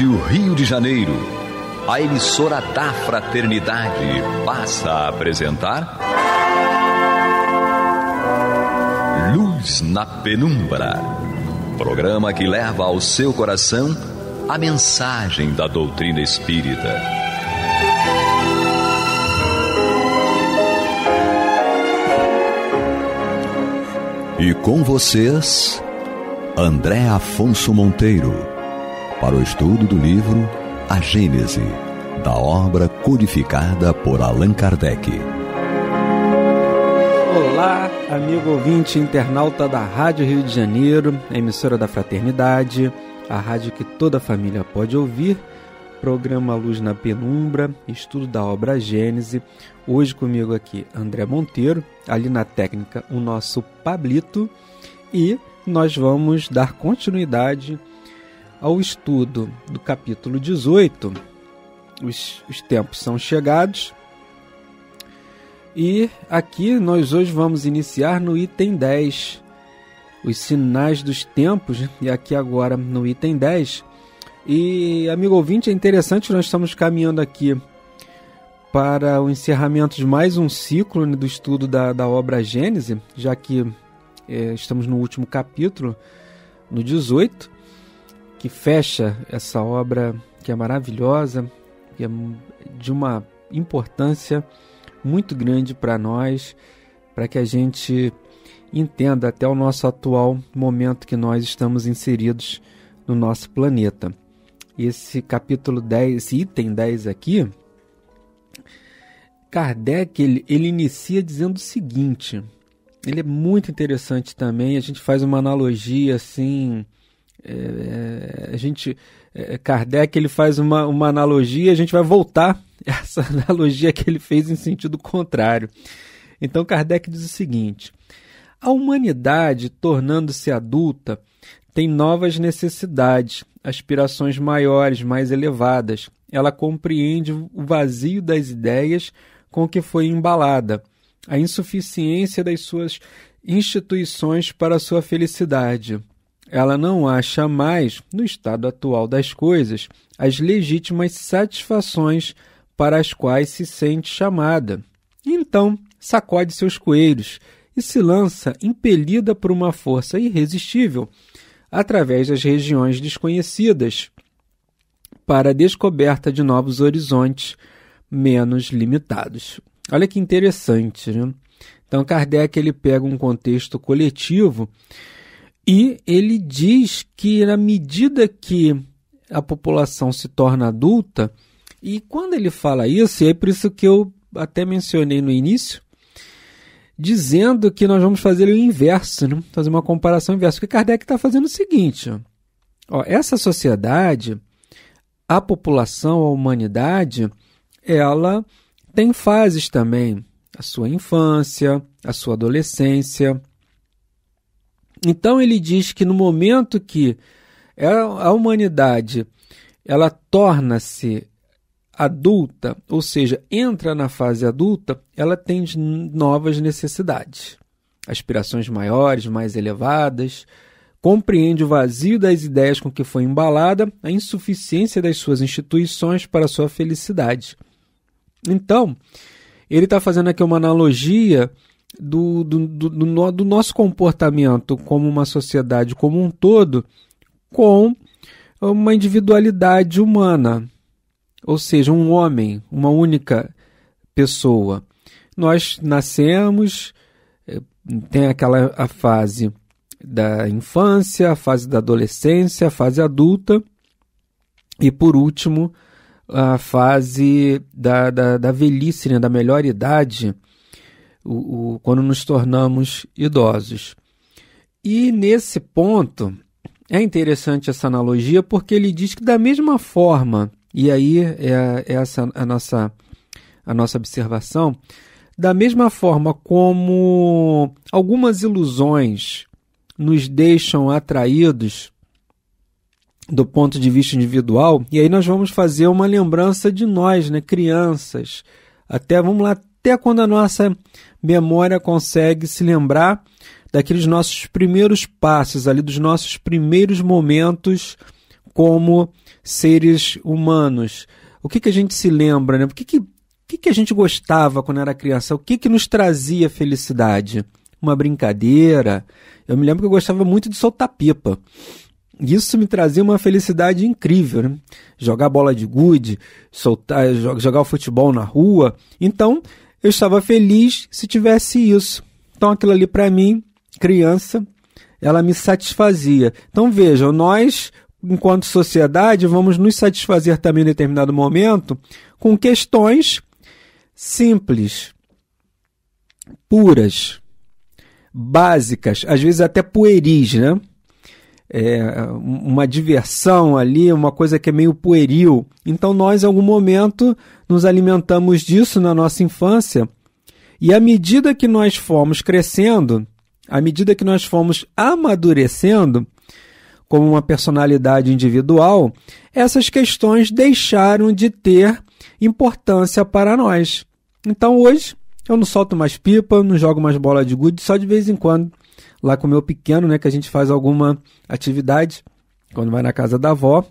Rádio Rio de Janeiro, a emissora da Fraternidade, passa a apresentar Luz na Penumbra, programa que leva ao seu coração a mensagem da doutrina espírita. E com vocês, André Afonso Monteiro, para o estudo do livro A Gênese, da obra codificada por Allan Kardec. Olá, amigo ouvinte internauta da Rádio Rio de Janeiro, a emissora da Fraternidade, a rádio que toda a família pode ouvir, programa Luz na Penumbra, estudo da obra A Gênese. Hoje comigo aqui, André Monteiro, ali na técnica o nosso Pablito, e nós vamos dar continuidade ao estudo do capítulo 18. Os tempos são chegados e aqui nós hoje vamos iniciar no item 10, os sinais dos tempos, e aqui agora no item 10. E, amigo ouvinte, é interessante, nós estamos caminhando aqui para o encerramento de mais um ciclo, né, do estudo da obra A Gênese, já que estamos no último capítulo, no 18, que fecha essa obra que é maravilhosa, que é de uma importância muito grande para nós, para que a gente entenda até o nosso atual momento que nós estamos inseridos no nosso planeta. Esse capítulo 10, esse item 10 aqui, Kardec ele inicia dizendo o seguinte, ele é muito interessante também, a gente faz uma analogia assim, Kardec ele faz uma analogia, a gente vai voltar essa analogia que ele fez em sentido contrário. Então Kardec diz o seguinte: a humanidade, tornando-se adulta, tem novas necessidades, aspirações maiores, mais elevadas. Ela compreende o vazio das ideias com que foi embalada, a insuficiência das suas instituições para a sua felicidade. Ela não acha mais, no estado atual das coisas, as legítimas satisfações para as quais se sente chamada. Então, sacode seus coelhos e se lança, impelida por uma força irresistível, através das regiões desconhecidas, para a descoberta de novos horizontes menos limitados. Olha que interessante, né? Então Kardec ele pega um contexto coletivo e ele diz que na medida que a população se torna adulta, e quando ele fala isso, e é por isso que eu até mencionei no início, dizendo que nós vamos fazer o inverso, né? Fazer uma comparação inversa, porque Kardec está fazendo o seguinte, essa sociedade, a população, a humanidade, ela tem fases também, a sua infância, a sua adolescência. Então ele diz que no momento que a humanidade ela torna-se adulta, ou seja, entra na fase adulta, ela tem novas necessidades, aspirações maiores, mais elevadas, compreende o vazio das ideias com que foi embalada, a insuficiência das suas instituições para a sua felicidade. Então, ele está fazendo aqui uma analogia do nosso comportamento como uma sociedade como um todo com uma individualidade humana, ou seja, um homem, uma única pessoa. Nós nascemos, tem a fase da infância, a fase da adolescência, a fase adulta e, por último, a fase da velhice, né, da melhor idade, quando nos tornamos idosos. E nesse ponto, é interessante essa analogia porque ele diz que da mesma forma, e aí é essa a nossa observação, da mesma forma como algumas ilusões nos deixam atraídos do ponto de vista individual, e aí nós vamos fazer uma lembrança de nós, né, crianças, até quando a nossa memória consegue se lembrar daqueles nossos primeiros passos, ali dos nossos primeiros momentos como seres humanos. O que a gente se lembra, né? O que a gente gostava quando era criança? O que nos trazia felicidade? Uma brincadeira. Eu me lembro que eu gostava muito de soltar pipa. Isso me trazia uma felicidade incrível, né? Jogar bola de gude, jogar o futebol na rua. Então, eu estava feliz se tivesse isso. Então, aquilo ali para mim, criança, ela me satisfazia. Então, vejam, nós, enquanto sociedade, vamos nos satisfazer também em determinado momento com questões simples, puras, básicas, às vezes até pueris, né? Uma diversão ali, uma coisa que é meio pueril. Então nós, em algum momento, nos alimentamos disso na nossa infância, e à medida que nós fomos crescendo, à medida que nós fomos amadurecendo como uma personalidade individual, essas questões deixaram de ter importância para nós. Então hoje eu não solto mais pipa, não jogo mais bola de gude, só de vez em quando, lá com o meu pequeno, né, que a gente faz alguma atividade, quando vai na casa da avó,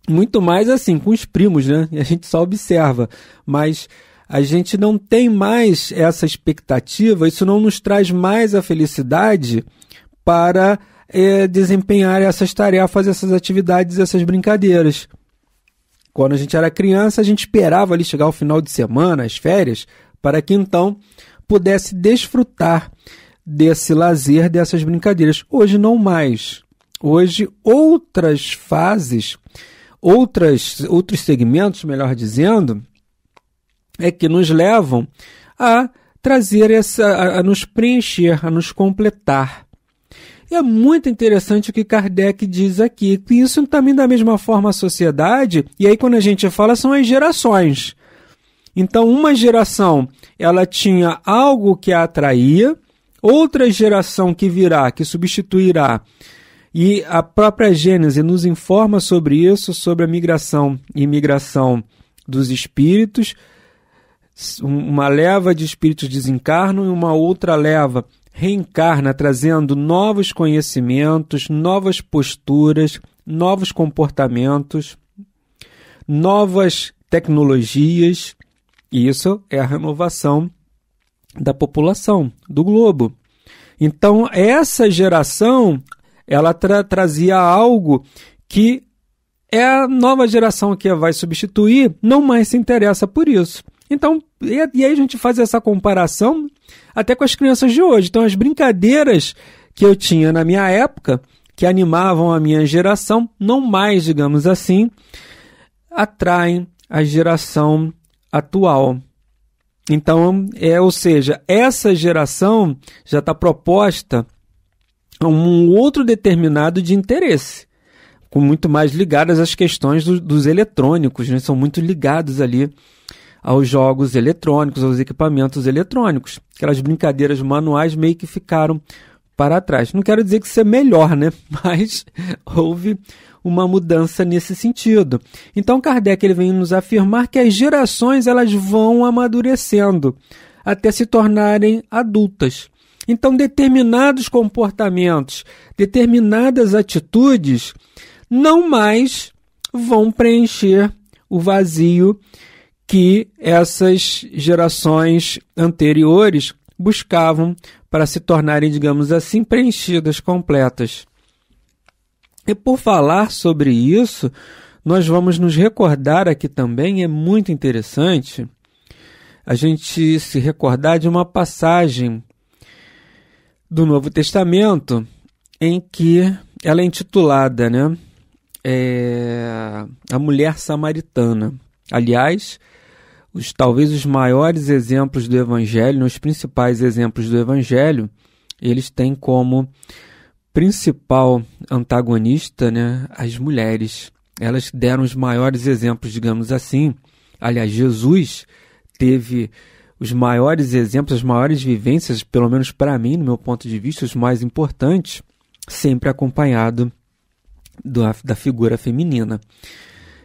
muito mais assim, com os primos, né, e a gente só observa, mas a gente não tem mais essa expectativa, isso não nos traz mais a felicidade para desempenhar essas tarefas, essas atividades, essas brincadeiras. Quando a gente era criança, a gente esperava ali chegar ao final de semana, as férias, para que então pudesse desfrutar desse lazer, dessas brincadeiras. Hoje não mais. Hoje outras fases, outros segmentos, melhor dizendo, é que nos levam a trazer a nos preencher, a nos completar. E é muito interessante o que Kardec diz aqui, que isso também da mesma forma a sociedade, e aí quando a gente fala são as gerações. Então uma geração ela tinha algo que a atraía, outra geração que virá, que substituirá, e a própria Gênese nos informa sobre isso, sobre a migração e imigração dos espíritos. Uma leva de espíritos desencarnam e uma outra leva reencarna, trazendo novos conhecimentos, novas posturas, novos comportamentos, novas tecnologias. E isso é a renovação da população, do globo. Então, essa geração, ela trazia algo que é a nova geração que vai substituir, não mais se interessa por isso. Então, e aí a gente faz essa comparação até com as crianças de hoje. Então, as brincadeiras que eu tinha na minha época, que animavam a minha geração, não mais, digamos assim, atraem a geração atual. Então, ou seja, essa geração já está proposta a um outro determinado de interesse, com muito mais ligadas às questões dos eletrônicos, né? São muito ligados ali aos jogos eletrônicos, aos equipamentos eletrônicos. Aquelas brincadeiras manuais meio que ficaram para trás. Não quero dizer que isso é melhor, né? Mas houve uma mudança nesse sentido. Então Kardec ele vem nos afirmar que as gerações elas vão amadurecendo até se tornarem adultas. Então determinados comportamentos, determinadas atitudes não mais vão preencher o vazio que essas gerações anteriores buscavam para se tornarem, digamos assim, preenchidas, completas. E por falar sobre isso, nós vamos nos recordar aqui também, é muito interessante a gente se recordar de uma passagem do Novo Testamento em que ela é intitulada, né, A Mulher Samaritana. Aliás, talvez os maiores exemplos do Evangelho, os principais exemplos do Evangelho, eles têm como principal antagonista, né, as mulheres. Elas deram os maiores exemplos, digamos assim. Aliás, Jesus teve os maiores exemplos, as maiores vivências, pelo menos para mim, no meu ponto de vista, os mais importantes, sempre acompanhado da figura feminina.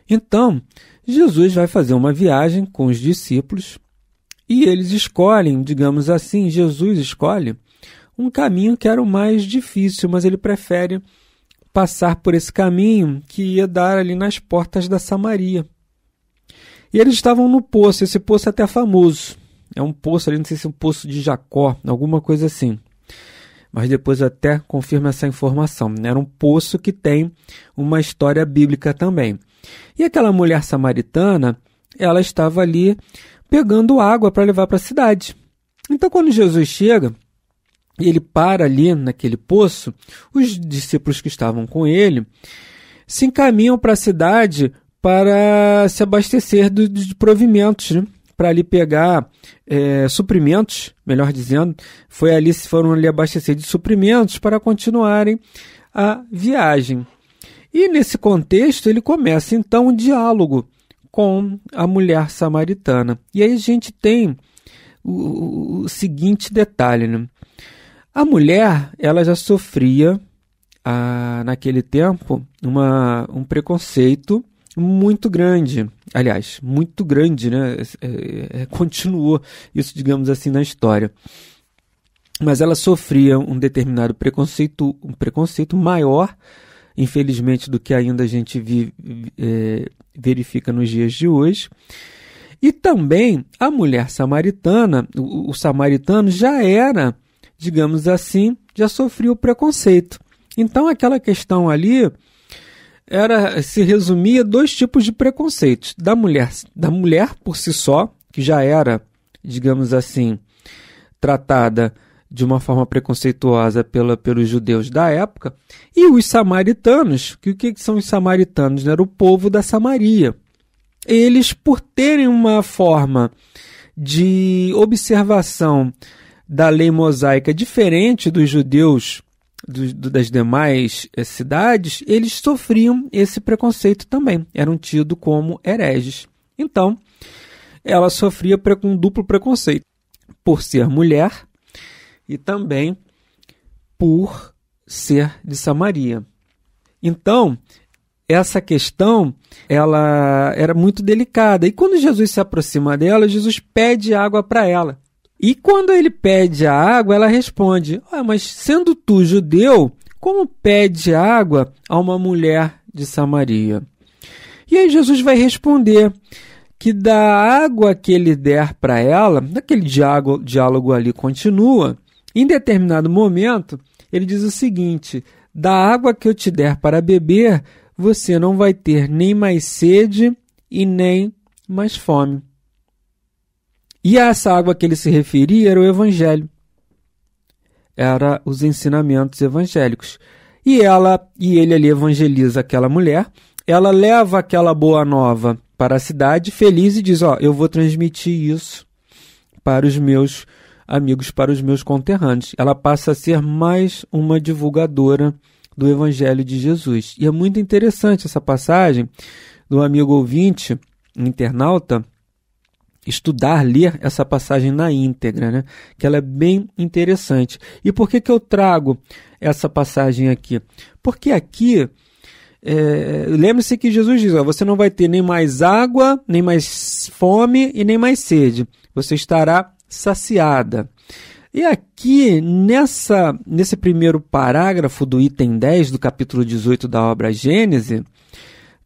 Então, Jesus vai fazer uma viagem com os discípulos e eles escolhem, digamos assim, Jesus escolhe um caminho que era o mais difícil, mas ele prefere passar por esse caminho que ia dar ali nas portas da Samaria. E eles estavam no poço, esse poço é até famoso. É um poço ali, não sei se é um poço de Jacó, alguma coisa assim. Mas depois eu até confirmo essa informação. Era um poço que tem uma história bíblica também. E aquela mulher samaritana, ela estava ali pegando água para levar para a cidade. Então, quando Jesus chega, ele para ali naquele poço, os discípulos que estavam com ele se encaminham para a cidade para se abastecer de provimentos, né? Para ali pegar suprimentos, melhor dizendo, foram ali abastecer de suprimentos para continuarem a viagem. E nesse contexto ele começa então um diálogo com a mulher samaritana. E aí a gente tem o seguinte detalhe, né? A mulher, ela já sofria naquele tempo um preconceito muito grande. Aliás, muito grande, né? Continuou isso, digamos assim, na história. Mas ela sofria um determinado preconceito, um preconceito maior, infelizmente, do que ainda a gente verifica nos dias de hoje. E também a mulher samaritana, o samaritano já era, digamos assim, já sofria o preconceito. Então aquela questão ali se resumia a dois tipos de preconceitos. Da mulher por si só, que já era, digamos assim, tratada de uma forma preconceituosa pelos judeus da época, e os samaritanos, que o que são os samaritanos? Era o povo da Samaria. Eles, por terem uma forma de observação da lei mosaica diferente dos judeus das demais cidades, eles sofriam esse preconceito também, eram tidos como hereges. Então, ela sofria um duplo preconceito, por ser mulher e também por ser de Samaria. Então, essa questão ela era muito delicada. E quando Jesus se aproxima dela, Jesus pede água para ela. E quando ele pede a água, ela responde: mas sendo tu judeu, como pede água a uma mulher de Samaria? E aí Jesus vai responder que da água que ele der para ela, aquele diálogo ali continua, em determinado momento, ele diz o seguinte: da água que eu te der para beber, você não vai ter nem mais sede e nem mais fome. E essa água que ele se referia era o Evangelho. Era os ensinamentos evangélicos. E ele ali evangeliza aquela mulher, ela leva aquela boa nova para a cidade feliz e diz: eu vou transmitir isso para os meus amigos, para os meus conterrâneos. Ela passa a ser mais uma divulgadora do Evangelho de Jesus. E é muito interessante essa passagem do amigo ouvinte, internauta, ler essa passagem na íntegra, né? Que ela é bem interessante. E por que eu trago essa passagem aqui? Porque aqui, lembre-se que Jesus diz: você não vai ter nem mais água, nem mais fome e nem mais sede. Você estará saciada. E aqui, nesse primeiro parágrafo do item 10 do capítulo 18 da obra Gênese,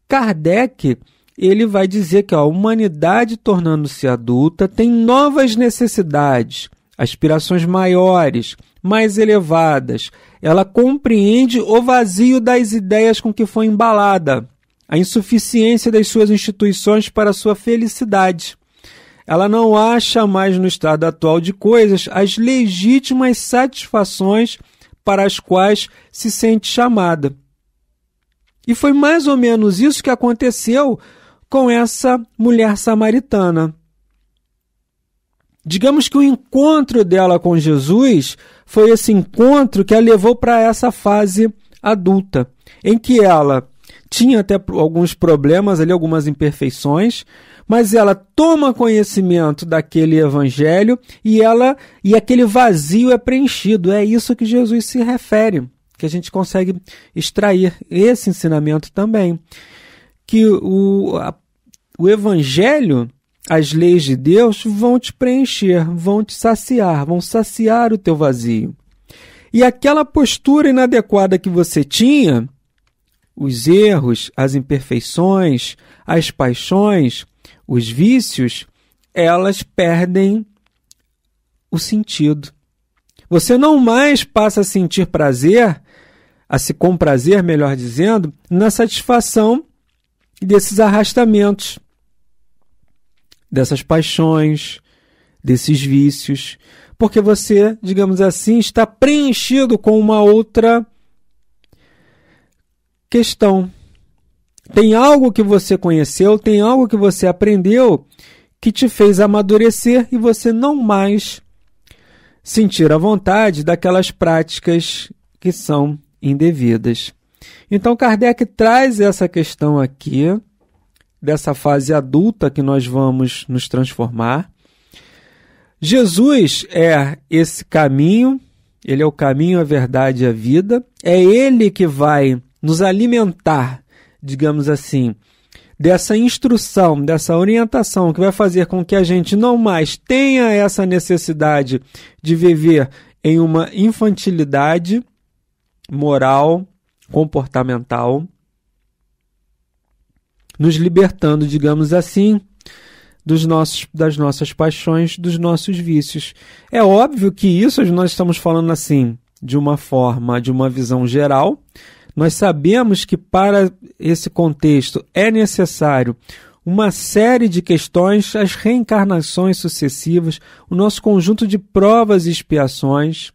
Kardec ele vai dizer que a humanidade, tornando-se adulta, tem novas necessidades, aspirações maiores, mais elevadas. Ela compreende o vazio das ideias com que foi embalada, a insuficiência das suas instituições para a sua felicidade. Ela não acha mais no estado atual de coisas as legítimas satisfações para as quais se sente chamada. E foi mais ou menos isso que aconteceu com essa mulher samaritana. Digamos que o encontro dela com Jesus foi esse encontro que a levou para essa fase adulta, em que ela tinha até alguns problemas, ali, algumas imperfeições, mas ela toma conhecimento daquele evangelho e aquele vazio é preenchido. É isso que Jesus se refere, que a gente consegue extrair esse ensinamento também. Que o evangelho, as leis de Deus vão te preencher, vão te saciar, vão saciar o teu vazio. E aquela postura inadequada que você tinha, os erros, as imperfeições, as paixões, os vícios, elas perdem o sentido. Você não mais passa a sentir prazer, a se comprazer, melhor dizendo, na satisfação desses arrastamentos, dessas paixões, desses vícios, porque você, digamos assim, está preenchido com uma outra questão. Tem algo que você conheceu, tem algo que você aprendeu que te fez amadurecer e você não mais sentir a vontade daquelas práticas que são indevidas. Então Kardec traz essa questão aqui, dessa fase adulta que nós vamos nos transformar. Jesus é esse caminho, ele é o caminho, a verdade e a vida. É ele que vai nos alimentar, digamos assim, dessa instrução, dessa orientação que vai fazer com que a gente não mais tenha essa necessidade de viver em uma infantilidade moral, comportamental, nos libertando, digamos assim, das nossas paixões, dos nossos vícios. É óbvio que isso nós estamos falando assim, de uma forma, de uma visão geral. Nós sabemos que para esse contexto é necessário uma série de questões, as reencarnações sucessivas, o nosso conjunto de provas e expiações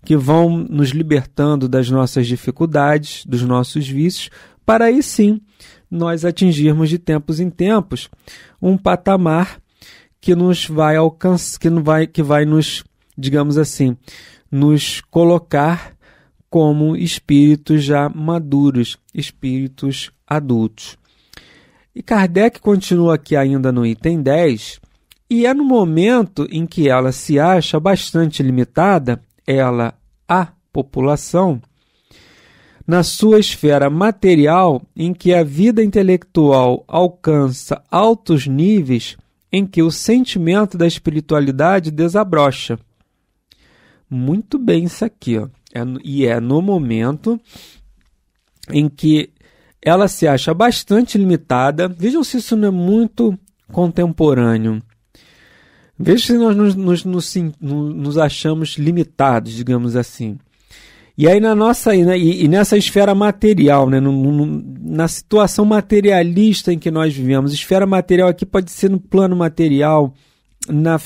que vão nos libertando das nossas dificuldades, dos nossos vícios, para aí sim nós atingirmos de tempos em tempos um patamar que nos vai alcançar, que vai nos, digamos assim, nos colocar como espíritos já maduros, espíritos adultos. E Kardec continua aqui ainda no item 10, e é no momento em que ela se acha bastante limitada, ela, a população, na sua esfera material, em que a vida intelectual alcança altos níveis, em que o sentimento da espiritualidade desabrocha. Muito bem isso aqui, ó. E é no momento em que ela se acha bastante limitada. Vejam se isso não é muito contemporâneo. Vejam se nós nos achamos limitados, digamos assim. E aí nessa esfera material, né, na situação materialista em que nós vivemos, esfera material aqui pode ser no plano material, na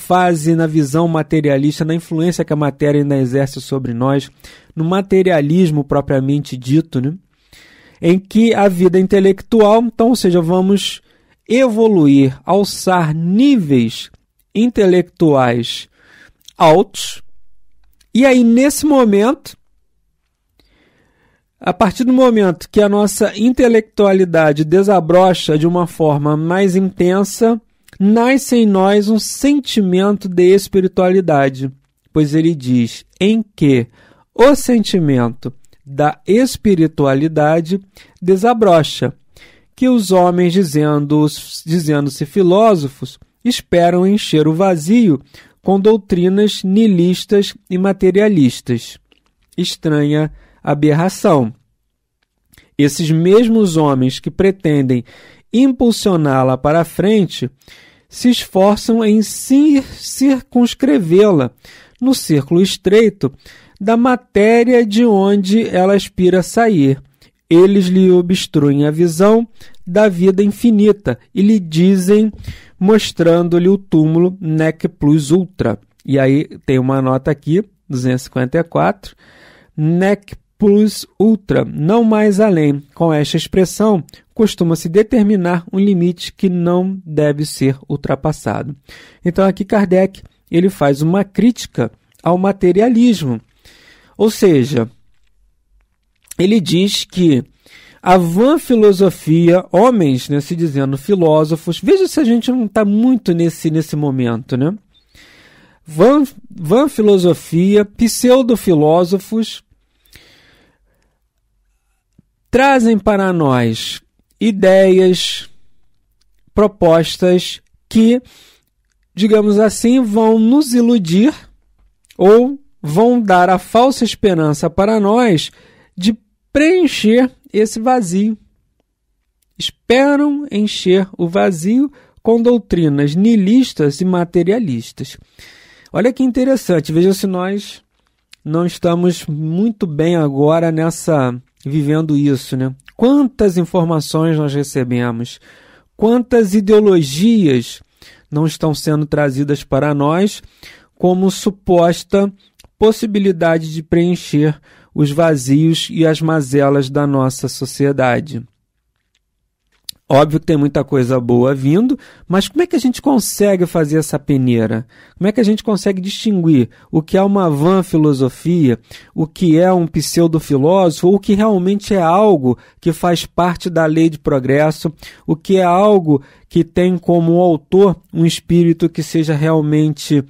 visão materialista, na influência que a matéria ainda exerce sobre nós, no materialismo propriamente dito, né? Em que a vida intelectual, então, ou seja, vamos evoluir, alçar níveis intelectuais altos, e aí nesse momento, a partir do momento que a nossa intelectualidade desabrocha de uma forma mais intensa, nasce em nós um sentimento de espiritualidade, pois ele diz em que o sentimento da espiritualidade desabrocha, que os homens, dizendo-se filósofos, esperam encher o vazio com doutrinas nihilistas e materialistas. Estranha aberração. Esses mesmos homens que pretendem impulsioná-la para a frente se esforçam em circunscrevê-la no círculo estreito da matéria de onde ela aspira a sair. Eles lhe obstruem a visão da vida infinita e lhe dizem, mostrando-lhe o túmulo nec plus ultra. E aí tem uma nota aqui, 254, nec plus ultra, não mais além. Com esta expressão, costuma-se determinar um limite que não deve ser ultrapassado. Então aqui Kardec ele faz uma crítica ao materialismo. Ou seja, ele diz que a vã filosofia, homens, né, se dizendo filósofos, veja se a gente não está muito nesse momento, né? Vã filosofia, pseudo-filósofos, trazem para nós ideias, propostas que, digamos assim, vão nos iludir ou vão dar a falsa esperança para nós de preencher esse vazio. Esperam encher o vazio com doutrinas nihilistas e materialistas. Olha que interessante, veja se nós não estamos muito bem agora vivendo isso, né? Quantas informações nós recebemos, quantas ideologias não estão sendo trazidas para nós como suposta possibilidade de preencher os vazios e as mazelas da nossa sociedade. Óbvio que tem muita coisa boa vindo, mas como é que a gente consegue fazer essa peneira? Como é que a gente consegue distinguir o que é uma vã filosofia, o que é um pseudofilósofo, ou o que realmente é algo que faz parte da lei de progresso, o que é algo que tem como autor um espírito que seja realmente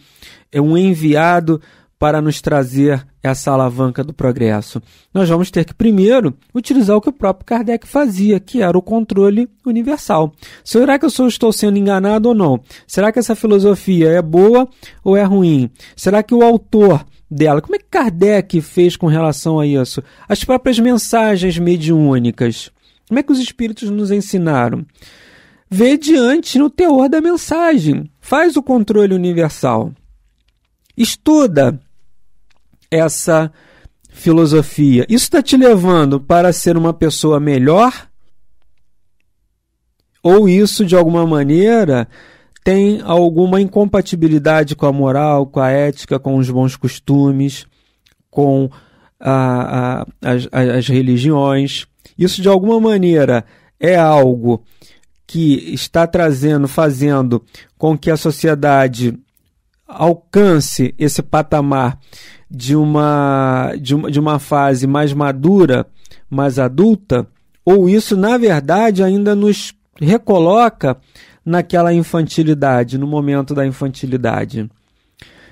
um enviado para nos trazer essa alavanca do progresso? Nós vamos ter que primeiro utilizar o que o próprio Kardec fazia, que era o controle universal. Será que eu estou sendo enganado ou não? Será que essa filosofia é boa ou é ruim? Será que o autor dela, como é que Kardec fez com relação a isso? As próprias mensagens mediúnicas, como é que os espíritos nos ensinaram? Vê diante no teor da mensagem, faz o controle universal. Estuda essa filosofia. Isso está te levando para ser uma pessoa melhor? Ou isso, de alguma maneira, tem alguma incompatibilidade com a moral, com a ética, com os bons costumes, com as religiões? Isso, de alguma maneira, é algo que está fazendo com que a sociedade alcance esse patamar de uma fase mais madura, mais adulta, ou isso, na verdade, ainda nos recoloca naquela infantilidade, no momento da infantilidade?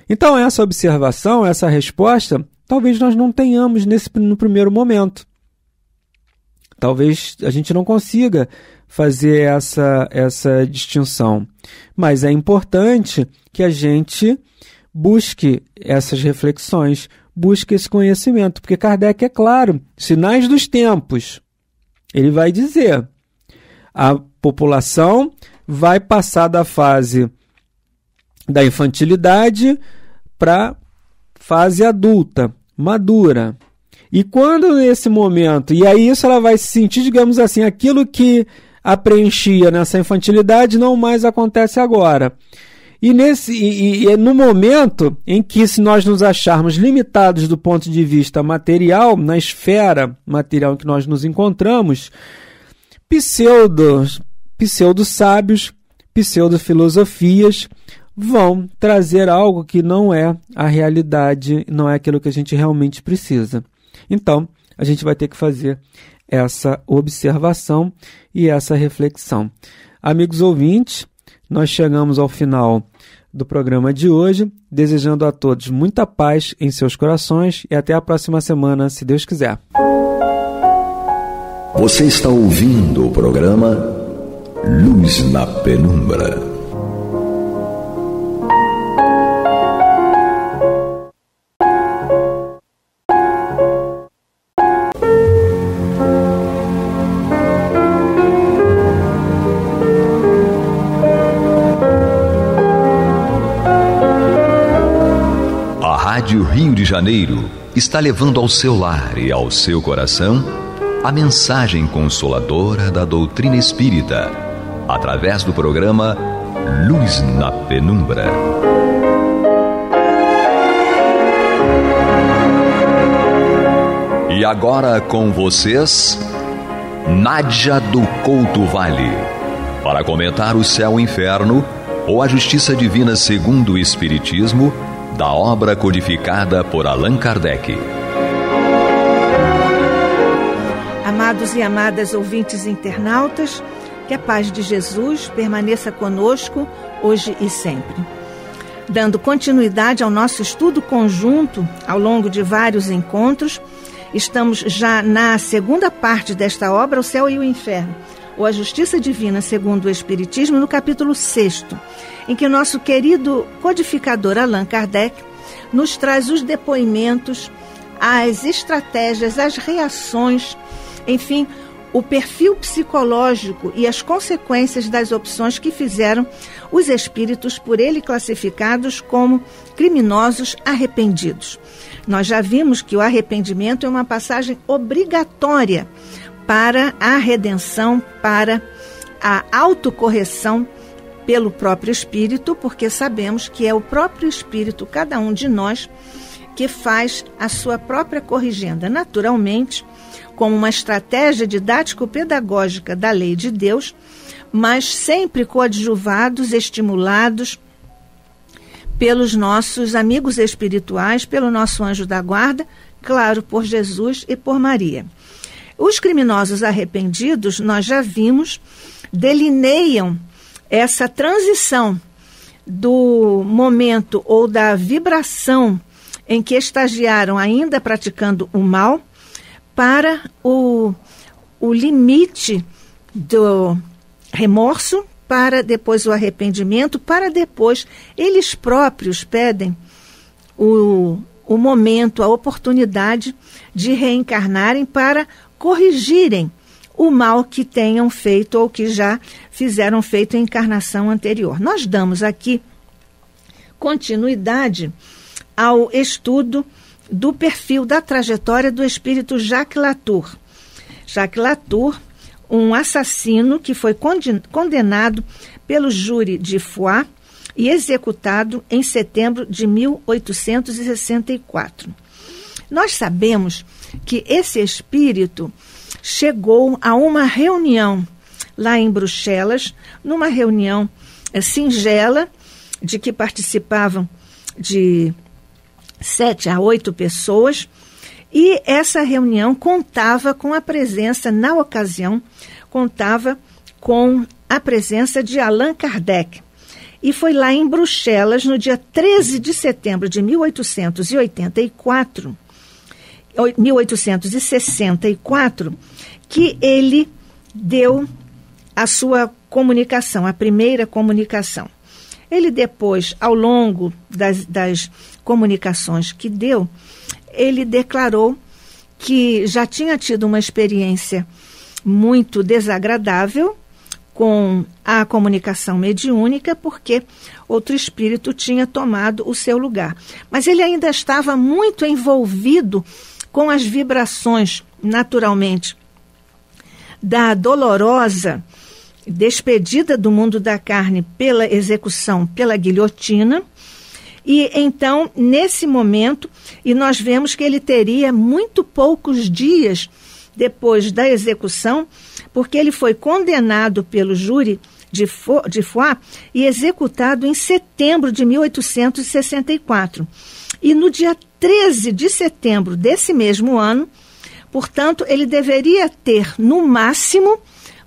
Então, essa observação, essa resposta, talvez nós não tenhamos no primeiro momento. Talvez a gente não consiga fazer essa distinção. Mas é importante que a gente busque essas reflexões, busque esse conhecimento, porque Kardec, é claro, sinais dos tempos. Ele vai dizer, a população vai passar da fase da infantilidade para a fase adulta, madura. E quando nesse momento, e aí isso ela vai se sentir, digamos assim, aquilo que a preenchia nessa infantilidade não mais acontece agora. E no momento em que, se nós nos acharmos limitados do ponto de vista material, na esfera material em que nós nos encontramos, pseudo-sábios, pseudo-filosofias vão trazer algo que não é a realidade, não é aquilo que a gente realmente precisa. Então, a gente vai ter que fazer essa observação e essa reflexão. Amigos ouvintes, nós chegamos ao final do programa de hoje, desejando a todos muita paz em seus corações e até a próxima semana, se Deus quiser. Você está ouvindo o programa Luz na Penumbra. Rádio Rio de Janeiro está levando ao seu lar e ao seu coração a mensagem consoladora da doutrina espírita, através do programa Luz na Penumbra. E agora com vocês, Nádia do Couto Vale, para comentar o céu e o inferno ou a justiça divina segundo o Espiritismo, da obra codificada por Allan Kardec. Amados e amadas ouvintes internautas, que a paz de Jesus permaneça conosco hoje e sempre. Dando continuidade ao nosso estudo conjunto ao longo de vários encontros, estamos já na segunda parte desta obra, O Céu e o Inferno, ou a Justiça Divina segundo o Espiritismo, no capítulo 6º, em que o nosso querido codificador Allan Kardec nos traz os depoimentos, as estratégias, as reações enfim, o perfil psicológico e as consequências das opções que fizeram os espíritos por ele classificados como criminosos arrependidos. Nós já vimos que o arrependimento é uma passagem obrigatória para a redenção, para a autocorreção pelo próprio Espírito, porque sabemos que é o próprio Espírito, cada um de nós, que faz a sua própria corrigenda, naturalmente, como uma estratégia didático-pedagógica da lei de Deus, mas sempre coadjuvados, estimulados pelos nossos amigos espirituais, pelo nosso anjo da guarda, claro, por Jesus e por Maria. Os criminosos arrependidos, nós já vimos, delineiam essa transição do momento ou da vibração em que estagiaram ainda praticando o mal para o limite do remorso, para depois o arrependimento, para depois eles próprios pedem o momento, a oportunidade de reencarnarem para corrigirem o mal que tenham feito ou que já fizeram feito em encarnação anterior. Nós damos aqui continuidade ao estudo do perfil da trajetória do espírito Jacques Latour. Jacques Latour, um assassino que foi condenado pelo júri de Foix e executado em setembro de 1864. Nós sabemos que esse espírito chegou a uma reunião lá em Bruxelas, numa reunião singela, de que participavam de 7 a 8 pessoas, e essa reunião contava com a presença, na ocasião, contava com a presença de Allan Kardec. E foi lá em Bruxelas, no dia 13 de setembro de 1864, que ele deu a sua comunicação, a primeira comunicação. Ele depois, ao longo das comunicações que deu, ele declarou que já tinha tido uma experiência muito desagradável com a comunicação mediúnica, porque outro espírito tinha tomado o seu lugar. Mas ele ainda estava muito envolvido com as vibrações, naturalmente, da dolorosa despedida do mundo da carne pela execução, pela guilhotina. E então, nesse momento, e nós vemos que ele teria muito poucos dias depois da execução, porque ele foi condenado pelo júri de Foix e executado em setembro de 1864. E no dia 13 de setembro desse mesmo ano, portanto, ele deveria ter, no máximo,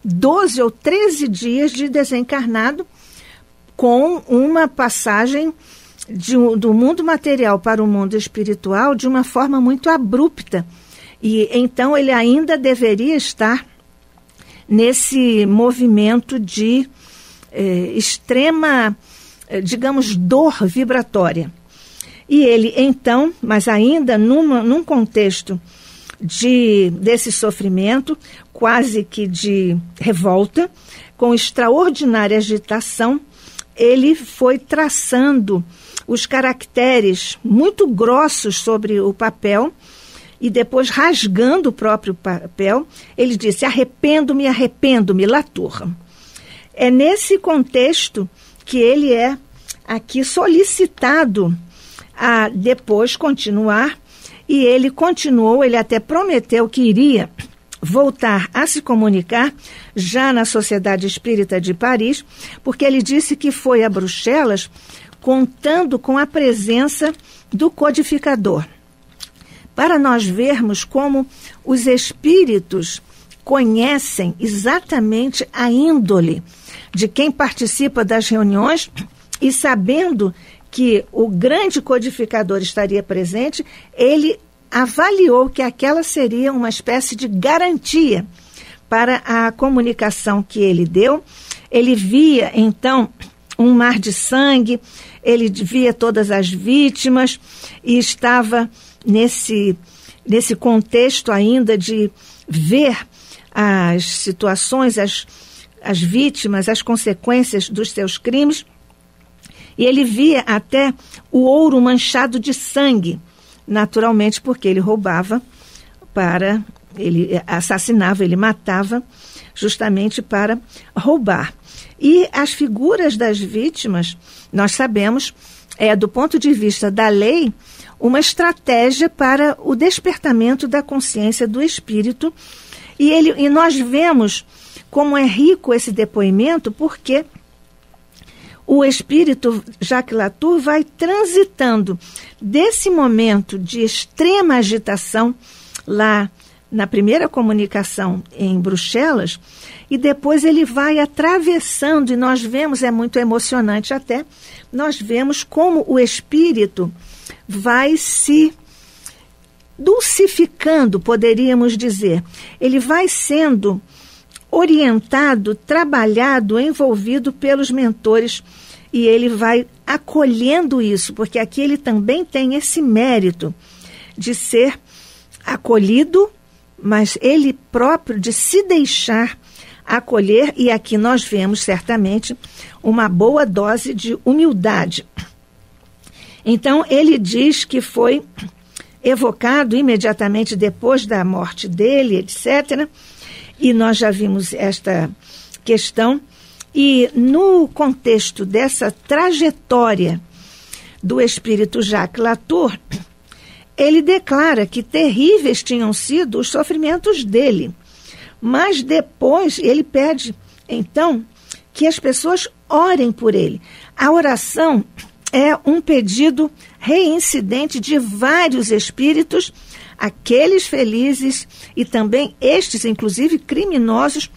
12 ou 13 dias de desencarnado, com uma passagem do mundo material para o mundo espiritual de uma forma muito abrupta. E então ele ainda deveria estar nesse movimento de extrema, digamos, dor vibratória. E ele então, mas ainda num contexto desse sofrimento, quase que de revolta, com extraordinária agitação, ele foi traçando os caracteres muito grossos sobre o papel e depois rasgando o próprio papel, ele disse: arrependo-me, Latour. É nesse contexto que ele é aqui solicitado a depois continuar, e ele continuou, ele até prometeu que iria voltar a se comunicar já na Sociedade Espírita de Paris, porque ele disse que foi a Bruxelas contando com a presença do codificador. Para nós vermos como os espíritos conhecem exatamente a índole de quem participa das reuniões, e sabendo que o grande codificador estaria presente, ele avaliou que aquela seria uma espécie de garantia para a comunicação que ele deu. Ele via, então, um mar de sangue, ele via todas as vítimas e estava nesse nesse contexto ainda de ver as situações, as vítimas, as consequências dos seus crimes, e ele via até o ouro manchado de sangue, naturalmente porque ele roubava ele assassinava, ele matava justamente para roubar. E as figuras das vítimas, nós sabemos, do ponto de vista da lei, uma estratégia para o despertamento da consciência do espírito. E nós vemos como é rico esse depoimento, porque o espírito Jacques Latour vai transitando desse momento de extrema agitação lá na primeira comunicação em Bruxelas, e depois ele vai atravessando, e nós vemos, é muito emocionante até, nós vemos como o espírito vai se dulcificando, poderíamos dizer. Ele vai sendo orientado, trabalhado, envolvido pelos mentores, e ele vai acolhendo isso, porque aqui ele também tem esse mérito de ser acolhido, mas ele próprio de se deixar acolher, e aqui nós vemos certamente uma boa dose de humildade. Então ele diz que foi evocado imediatamente depois da morte dele, etc. E nós já vimos esta questão. E no contexto dessa trajetória do espírito Jacques Latour, ele declara que terríveis tinham sido os sofrimentos dele. Mas depois ele pede, então, que as pessoas orem por ele. A oração é um pedido reincidente de vários espíritos, aqueles felizes e também estes, inclusive criminosos,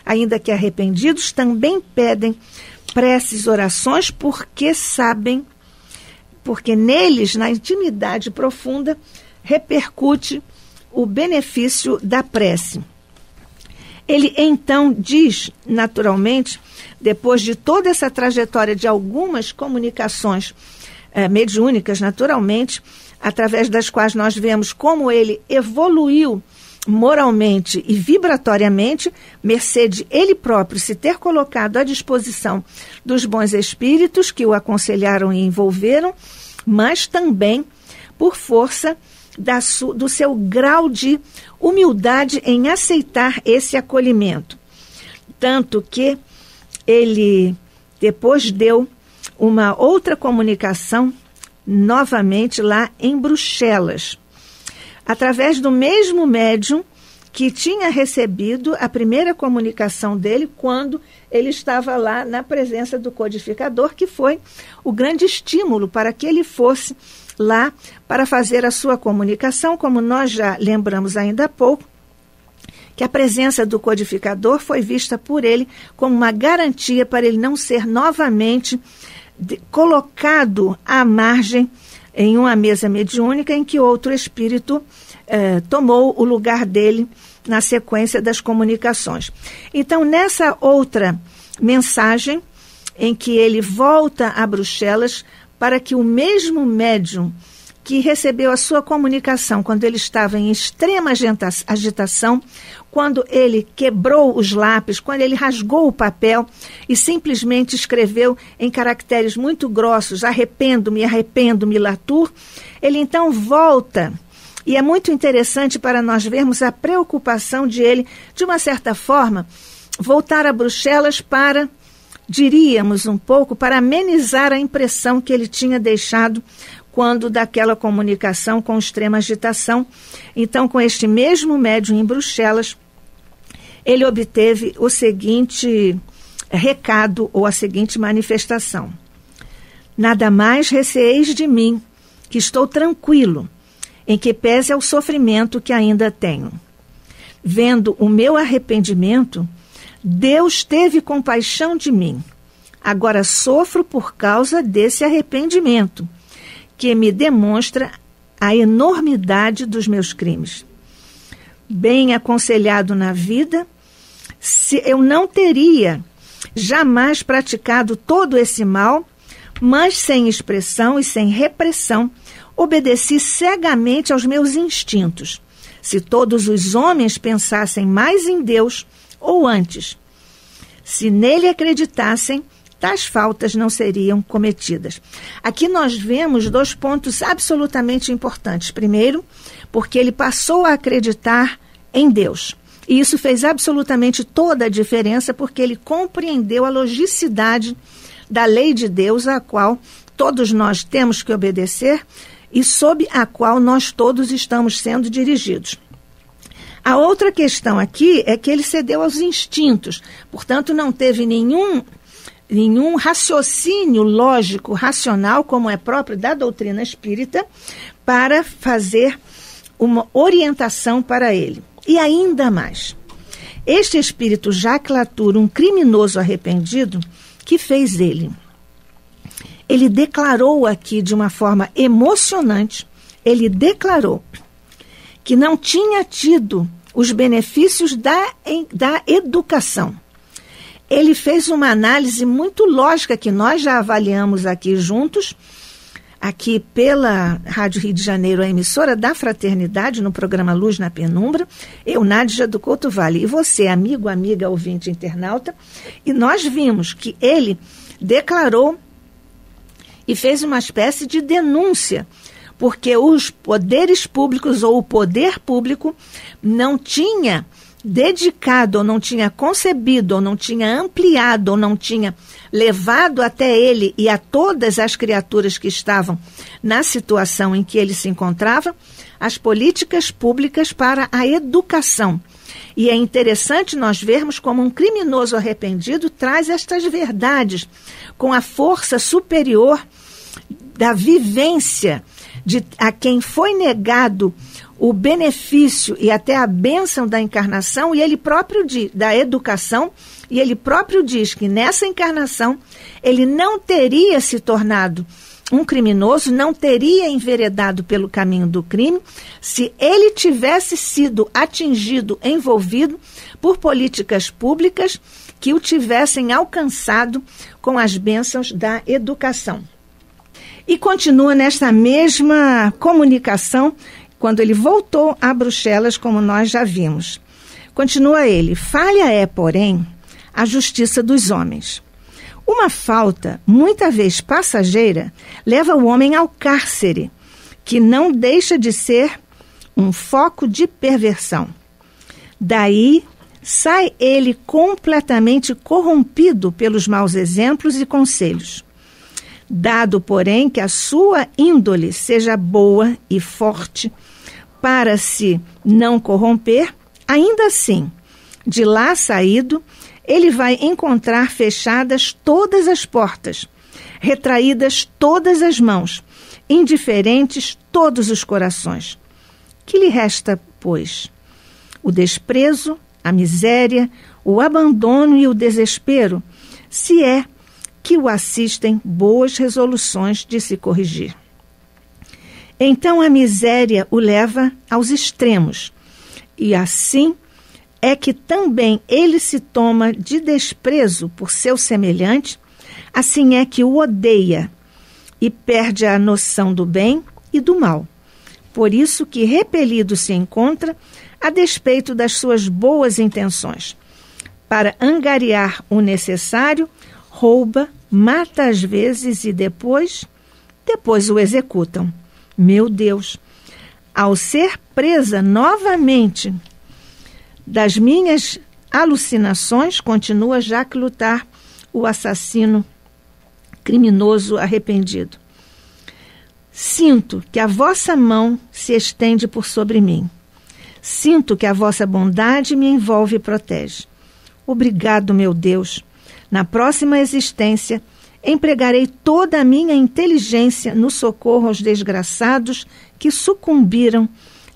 ainda que arrependidos, também pedem preces, orações, porque sabem, porque neles, na intimidade profunda, repercute o benefício da prece. Ele então diz, naturalmente, depois de toda essa trajetória de algumas comunicações mediúnicas, naturalmente, através das quais nós vemos como ele evoluiu moralmente e vibratoriamente, mercê de ele próprio se ter colocado à disposição dos bons espíritos que o aconselharam e envolveram, mas também por força do seu grau de humildade em aceitar esse acolhimento. Tanto que ele depois deu uma outra comunicação novamente lá em Bruxelas, através do mesmo médium que tinha recebido a primeira comunicação dele quando ele estava lá na presença do codificador, que foi o grande estímulo para que ele fosse lá para fazer a sua comunicação, como nós já lembramos ainda há pouco, que a presença do codificador foi vista por ele como uma garantia para ele não ser novamente colocado à margem em uma mesa mediúnica em que outro espírito tomou o lugar dele na sequência das comunicações. Então, nessa outra mensagem, em que ele volta a Bruxelas para que o mesmo médium que recebeu a sua comunicação quando ele estava em extrema agitação, quando ele quebrou os lápis, quando ele rasgou o papel e simplesmente escreveu em caracteres muito grossos, arrependo-me, Latour, ele então volta. E é muito interessante para nós vermos a preocupação de ele, de uma certa forma, voltar a Bruxelas para, diríamos um pouco, para amenizar a impressão que ele tinha deixado quando daquela comunicação com extrema agitação. Então, com este mesmo médium em Bruxelas, ele obteve o seguinte recado ou a seguinte manifestação: nada mais receeis de mim, que estou tranquilo, em que pese ao sofrimento que ainda tenho. Vendo o meu arrependimento, Deus teve compaixão de mim. Agora sofro por causa desse arrependimento, que me demonstra a enormidade dos meus crimes. Bem aconselhado na vida, se eu não teria jamais praticado todo esse mal, mas sem expressão e sem repressão, obedeci cegamente aos meus instintos. Se todos os homens pensassem mais em Deus, ou antes, se nele acreditassem, tais faltas não seriam cometidas. Aqui nós vemos 2 pontos absolutamente importantes. Primeiro, porque ele passou a acreditar em Deus. E isso fez absolutamente toda a diferença, porque ele compreendeu a logicidade da lei de Deus, a qual todos nós temos que obedecer e sob a qual nós todos estamos sendo dirigidos. A outra questão aqui é que ele cedeu aos instintos, portanto não teve nenhum raciocínio lógico, racional, como é próprio da doutrina espírita, para fazer uma orientação para ele. E ainda mais, este espírito jaclatura, um criminoso arrependido, que fez ele? Ele declarou aqui de uma forma emocionante, ele declarou que não tinha tido os benefícios da educação. Ele fez uma análise muito lógica que nós já avaliamos aqui juntos, aqui pela Rádio Rio de Janeiro, a emissora da Fraternidade, no programa Luz na Penumbra, eu, Nádia do Couto Vale, e você, amigo, amiga, ouvinte, internauta, e nós vimos que ele declarou e fez uma espécie de denúncia, porque os poderes públicos ou o poder público não tinha dedicado, ou não tinha concebido, ou não tinha ampliado, ou não tinha levado até ele e a todas as criaturas que estavam na situação em que ele se encontrava, as políticas públicas para a educação. E é interessante nós vermos como um criminoso arrependido traz estas verdades com a força superior da vivência a quem foi negado o benefício e até a bênção da encarnação, e ele próprio da educação, e ele próprio diz que nessa encarnação ele não teria se tornado um criminoso, não teria enveredado pelo caminho do crime, se ele tivesse sido atingido, envolvido por políticas públicas que o tivessem alcançado com as bênçãos da educação. E continua nesta mesma comunicação, quando ele voltou a Bruxelas, como nós já vimos. Continua ele: falha é, porém, a justiça dos homens. Uma falta, muita vez passageira, leva o homem ao cárcere, que não deixa de ser um foco de perversão. Daí sai ele completamente corrompido pelos maus exemplos e conselhos. Dado, porém, que a sua índole seja boa e forte para se não corromper, ainda assim, de lá saído, ele vai encontrar fechadas todas as portas, retraídas todas as mãos, indiferentes todos os corações. Que lhe resta, pois? O desprezo, a miséria, o abandono e o desespero, se é que o assistem boas resoluções de se corrigir. Então a miséria o leva aos extremos, e assim é que também ele se toma de desprezo por seu semelhante, assim é que o odeia e perde a noção do bem e do mal. Por isso que repelido se encontra a despeito das suas boas intenções. Para angariar o necessário, rouba, mata às vezes e depois o executam. Meu Deus! Ao ser presa novamente das minhas alucinações, continua Jacques Lutar, o assassino criminoso arrependido. Sinto que a vossa mão se estende por sobre mim. Sinto que a vossa bondade me envolve e protege. Obrigado, meu Deus. Na próxima existência, empregarei toda a minha inteligência no socorro aos desgraçados que sucumbiram,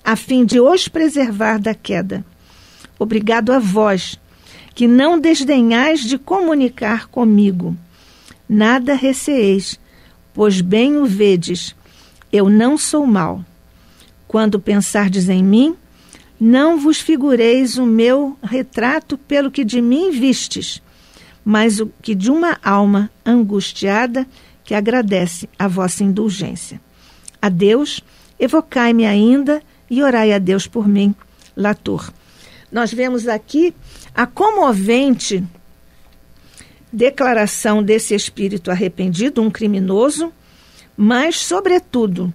a fim de os preservar da queda. Obrigado a vós, que não desdenhais de comunicar comigo. Nada receeis, pois bem o vedes, eu não sou mau. Quando pensardes em mim, não vos figureis o meu retrato pelo que de mim vistes, mas o que de uma alma angustiada que agradece a vossa indulgência. a Deus, evocai-me ainda e orai a Deus por mim. Latour. Nós vemos aqui a comovente declaração desse espírito arrependido, um criminoso, mas, sobretudo,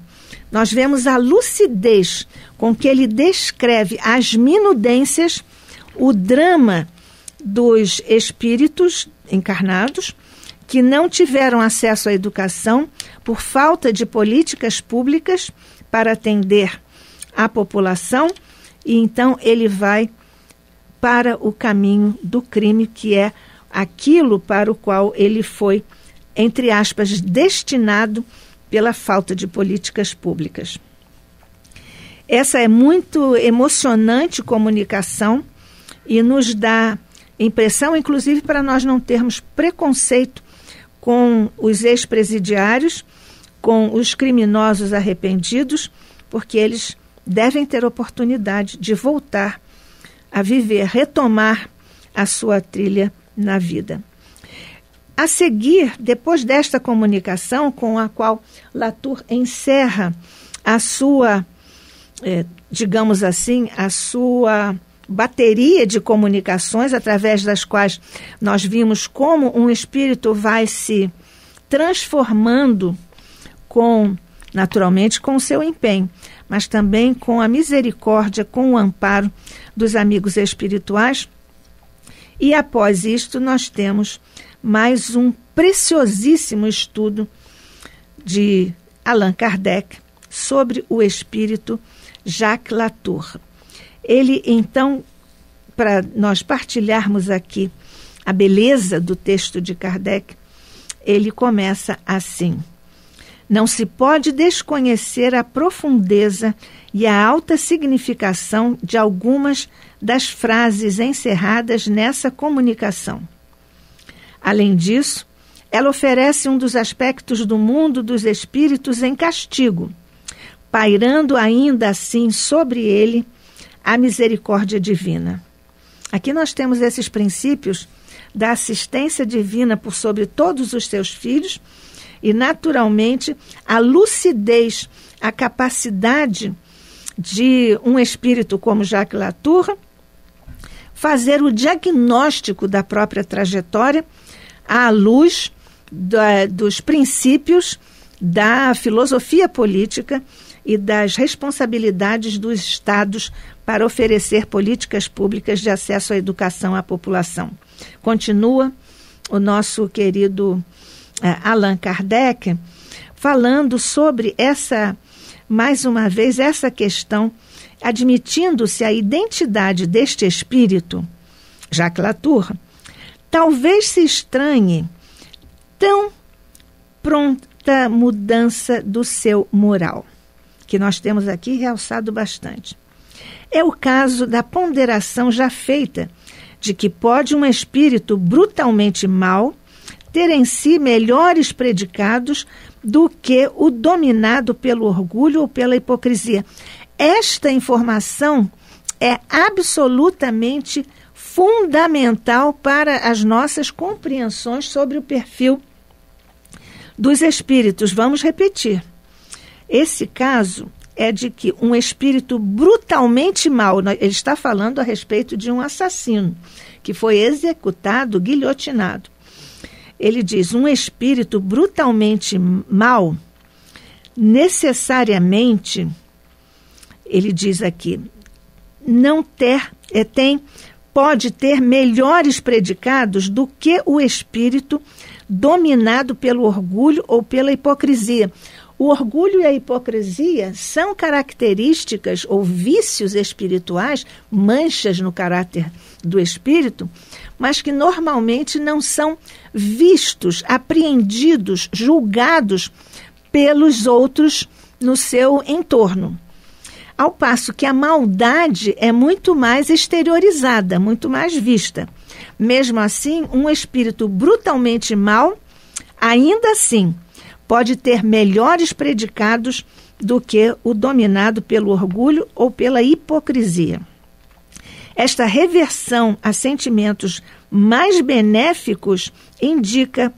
nós vemos a lucidez com que ele descreve as minudências, o drama dos espíritos encarnados que não tiveram acesso à educação por falta de políticas públicas para atender a população, e então ele vai para o caminho do crime, que é aquilo para o qual ele foi, entre aspas, destinado pela falta de políticas públicas. Essa é muito emocionante comunicação e nos dá impressão, inclusive, para nós não termos preconceito com os ex-presidiários, com os criminosos arrependidos, porque eles devem ter oportunidade de voltar a viver, retomar a sua trilha na vida. A seguir, depois desta comunicação com a qual Latour encerra a sua, digamos assim, a sua bateria de comunicações, através das quais nós vimos como um espírito vai se transformando naturalmente com o seu empenho, mas também com a misericórdia, com o amparo dos amigos espirituais. E após isto nós temos mais um preciosíssimo estudo de Allan Kardec sobre o espírito Jacques Latour. Ele, então, para nós partilharmos aqui a beleza do texto de Kardec, ele começa assim: não se pode desconhecer a profundeza e a alta significação de algumas das frases encerradas nessa comunicação. Além disso, ela oferece um dos aspectos do mundo dos espíritos em castigo, pairando ainda assim sobre ele a misericórdia divina. Aqui nós temos esses princípios da assistência divina por sobre todos os seus filhos e, naturalmente, a lucidez, a capacidade de um espírito como Jacques Latour fazer o diagnóstico da própria trajetória à luz dos princípios da filosofia política e das responsabilidades dos estados para oferecer políticas públicas de acesso à educação à população. Continua o nosso querido Allan Kardec falando sobre mais uma vez, essa questão, admitindo-se a identidade deste espírito, Jacques Latour, talvez se estranhe tão pronta mudança do seu moral, que nós temos aqui realçado bastante. É o caso da ponderação já feita de que pode um espírito brutalmente mau ter em si melhores predicados do que o dominado pelo orgulho ou pela hipocrisia. Esta informação é absolutamente fundamental para as nossas compreensões sobre o perfil dos espíritos. Vamos repetir. Esse caso é de que um espírito brutalmente mau, ele está falando a respeito de um assassino que foi executado, guilhotinado. Ele diz, um espírito brutalmente mau, necessariamente, ele diz aqui, pode ter melhores predicados do que o espírito dominado pelo orgulho ou pela hipocrisia. O orgulho e a hipocrisia são características ou vícios espirituais, manchas no caráter do espírito, mas que normalmente não são vistos, apreendidos, julgados pelos outros no seu entorno. Ao passo que a maldade é muito mais exteriorizada, muito mais vista. Mesmo assim, um espírito brutalmente mau, ainda assim, pode ter melhores predicados do que o dominado pelo orgulho ou pela hipocrisia. Esta reversão a sentimentos mais benéficos indica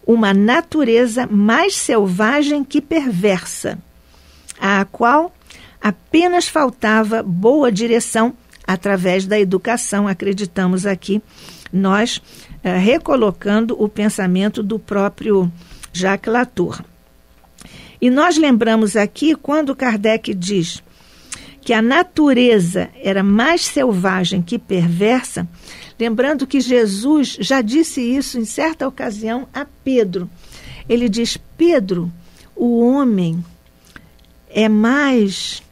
uma natureza mais selvagem que perversa. à qual apenas faltava boa direção através da educação, acreditamos aqui, nós recolocando o pensamento do próprio Jacques Latour. E nós lembramos aqui, quando Kardec diz que a natureza era mais selvagem que perversa, lembrando que Jesus já disse isso em certa ocasião a Pedro. Ele diz: Pedro, o homem é mais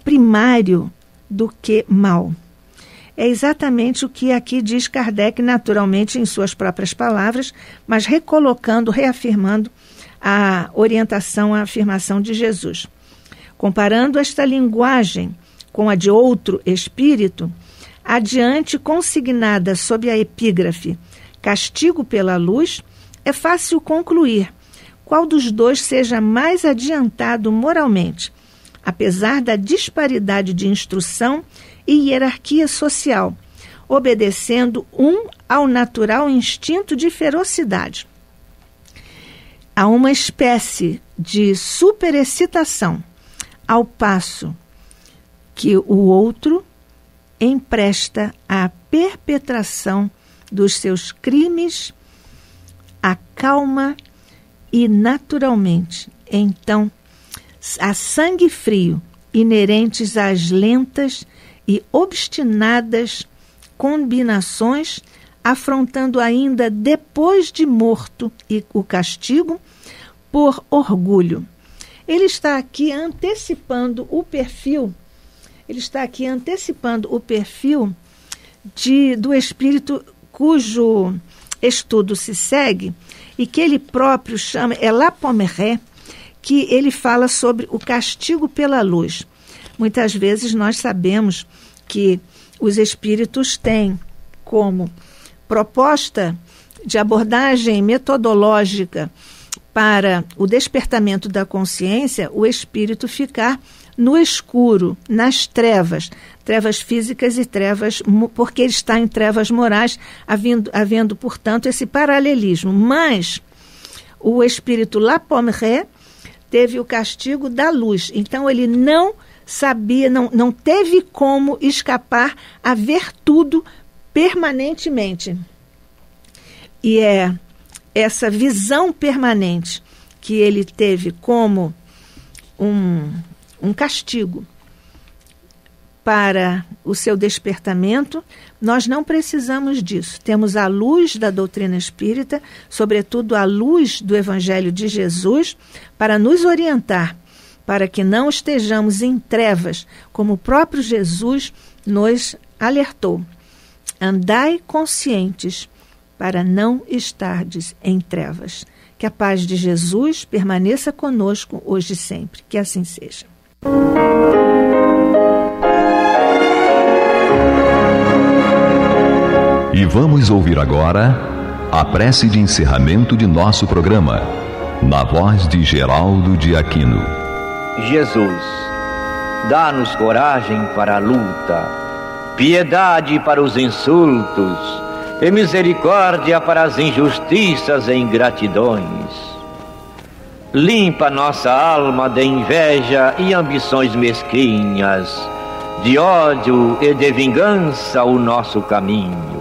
primário do que mau. É exatamente o que aqui diz Kardec, naturalmente em suas próprias palavras, mas recolocando, reafirmando a orientação, a afirmação de Jesus. Comparando esta linguagem com a de outro espírito, adiante consignada sob a epígrafe castigo pela luz, é fácil concluir qual dos dois seja mais adiantado moralmente, apesar da disparidade de instrução e hierarquia social, obedecendo um ao natural instinto de ferocidade. Há uma espécie de superexcitação, ao passo que o outro empresta à perpetração dos seus crimes a calma e naturalmente. Então, a sangue frio, inerentes às lentas e obstinadas combinações, afrontando ainda depois de morto o castigo por orgulho. Ele está aqui antecipando o perfil, do espírito cujo estudo se segue e que ele próprio chama, é La Pommeraye, que ele fala sobre o castigo pela luz. Muitas vezes nós sabemos que os espíritos têm como proposta de abordagem metodológica para o despertamento da consciência o espírito ficar no escuro, nas trevas físicas e trevas, porque ele está em trevas morais, havendo, portanto, esse paralelismo. Mas o espírito La Pommeraye teve o castigo da luz, então ele não sabia, não teve como escapar a ver tudo permanentemente. E é essa visão permanente que ele teve como um castigo para o seu despertamento. Nós não precisamos disso. Temos a luz da doutrina espírita, sobretudo a luz do Evangelho de Jesus, para nos orientar, para que não estejamos em trevas, como o próprio Jesus nos alertou. Andai conscientes para não estardes em trevas. Que a paz de Jesus permaneça conosco hoje e sempre. Que assim seja. E vamos ouvir agora a prece de encerramento de nosso programa, na voz de Geraldo de Aquino. Jesus, dá-nos coragem para a luta, piedade para os insultos e misericórdia para as injustiças e ingratidões. Limpa nossa alma de inveja e ambições mesquinhas, de ódio e de vingança o nosso caminho.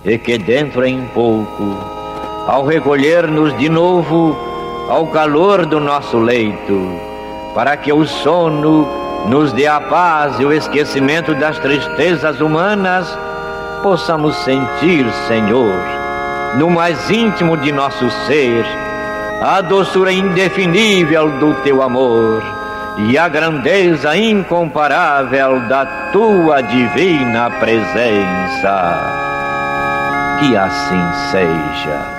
E que dentro em pouco, ao recolher-nos de novo ao calor do nosso leito, para que o sono nos dê a paz e o esquecimento das tristezas humanas, possamos sentir, Senhor, no mais íntimo de nosso ser, a doçura indefinível do Teu amor e a grandeza incomparável da Tua divina presença. Que assim seja.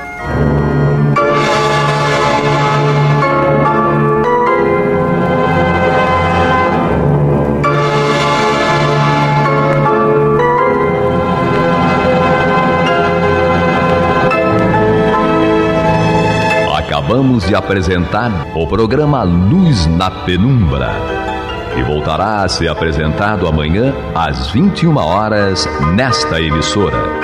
Acabamos de apresentar o programa Luz na Penumbra, que voltará a ser apresentado amanhã às 21 horas nesta emissora.